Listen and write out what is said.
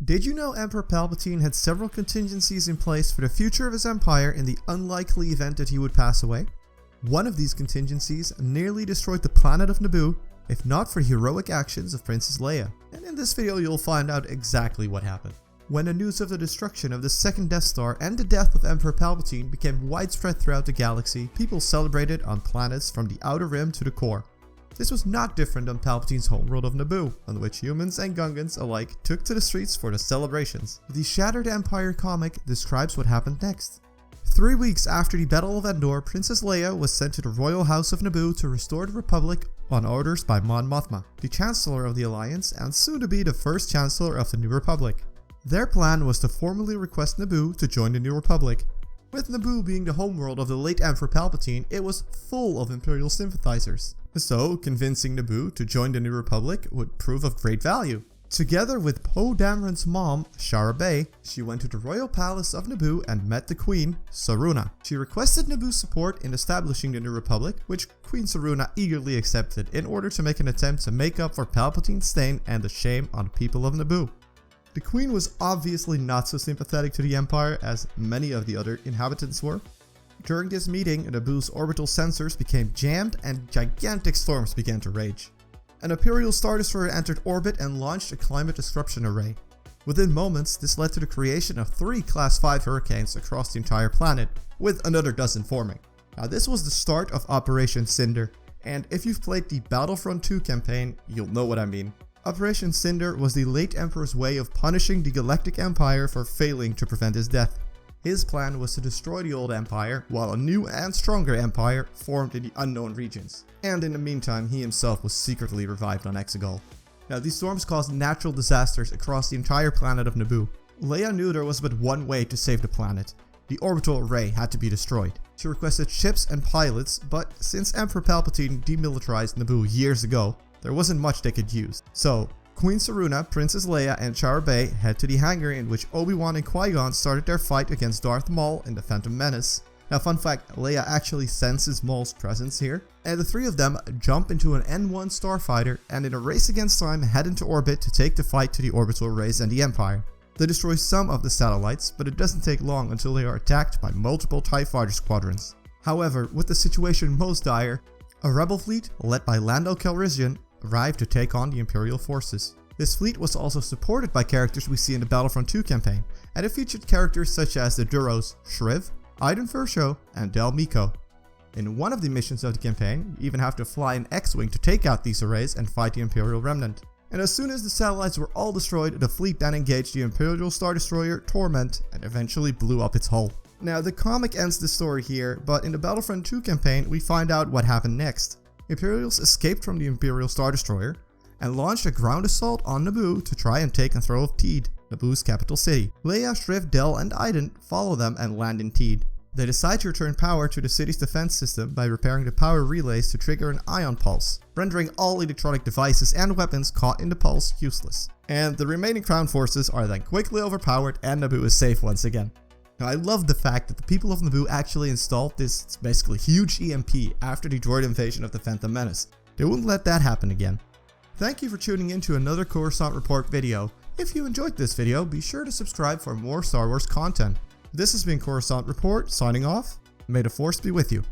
Did you know Emperor Palpatine had several contingencies in place for the future of his empire in the unlikely event that he would pass away? One of these contingencies nearly destroyed the planet of Naboo, if not for the heroic actions of Princess Leia. And in this video you'll find out exactly what happened. When the news of the destruction of the second Death Star and the death of Emperor Palpatine became widespread throughout the galaxy, people celebrated on planets from the Outer Rim to the core. This was not different on Palpatine's homeworld of Naboo, on which humans and Gungans alike took to the streets for the celebrations. The Shattered Empire comic describes what happened next. 3 weeks after the Battle of Endor, Princess Leia was sent to the royal house of Naboo to restore the Republic on orders by Mon Mothma, the Chancellor of the Alliance and soon to be the first Chancellor of the New Republic. Their plan was to formally request Naboo to join the New Republic. With Naboo being the homeworld of the late Emperor Palpatine, it was full of Imperial sympathizers. So, convincing Naboo to join the New Republic would prove of great value. Together with Poe Dameron's mom, Shara Bey, she went to the royal palace of Naboo and met the Queen, Saruna. She requested Naboo's support in establishing the New Republic, which Queen Saruna eagerly accepted in order to make an attempt to make up for Palpatine's stain and the shame on the people of Naboo. The Queen was obviously not so sympathetic to the Empire as many of the other inhabitants were. During this meeting, Naboo's orbital sensors became jammed and gigantic storms began to rage. An Imperial Star Destroyer entered orbit and launched a climate disruption array. Within moments, this led to the creation of 3 Class 5 hurricanes across the entire planet, with another dozen forming. Now this was the start of Operation Cinder, and if you've played the Battlefront 2 campaign, you'll know what I mean. Operation Cinder was the late Emperor's way of punishing the Galactic Empire for failing to prevent his death. His plan was to destroy the old empire, while a new and stronger empire formed in the unknown regions. And in the meantime, he himself was secretly revived on Exegol. Now these storms caused natural disasters across the entire planet of Naboo. Leia knew there was but one way to save the planet. The orbital array had to be destroyed. She requested ships and pilots, but since Emperor Palpatine demilitarized Naboo years ago, there wasn't much they could use. So, Queen Saruna, Princess Leia, and Shara Bey head to the hangar in which Obi-Wan and Qui-Gon started their fight against Darth Maul in The Phantom Menace. Now fun fact, Leia actually senses Maul's presence here, and the 3 of them jump into an N1 starfighter and in a race against time head into orbit to take the fight to the orbital arrays and the Empire. They destroy some of the satellites, but it doesn't take long until they are attacked by multiple TIE fighter squadrons. However, with the situation most dire, a rebel fleet led by Lando Calrissian arrived to take on the Imperial forces. This fleet was also supported by characters we see in the Battlefront 2 campaign, and it featured characters such as the Duros Shriv, Iden Fursho, and Del Meeko. In one of the missions of the campaign, you even have to fly an X-Wing to take out these arrays and fight the Imperial Remnant. And as soon as the satellites were all destroyed, the fleet then engaged the Imperial Star Destroyer Torment and eventually blew up its hull. Now the comic ends the story here, but in the Battlefront 2 campaign we find out what happened next. Imperials escaped from the Imperial Star Destroyer and launched a ground assault on Naboo to try and take control of Teed, Naboo's capital city. Leia, Shriv, Del, and Iden follow them and land in Teed. They decide to return power to the city's defense system by repairing the power relays to trigger an ion pulse, rendering all electronic devices and weapons caught in the pulse useless. And the remaining Crown forces are then quickly overpowered and Naboo is safe once again. Now I love the fact that the people of Naboo actually installed this basically huge EMP after the droid invasion of the Phantom Menace. They wouldn't let that happen again. Thank you for tuning in to another Coruscant Report video. If you enjoyed this video, be sure to subscribe for more Star Wars content. This has been Coruscant Report, signing off. May the Force be with you.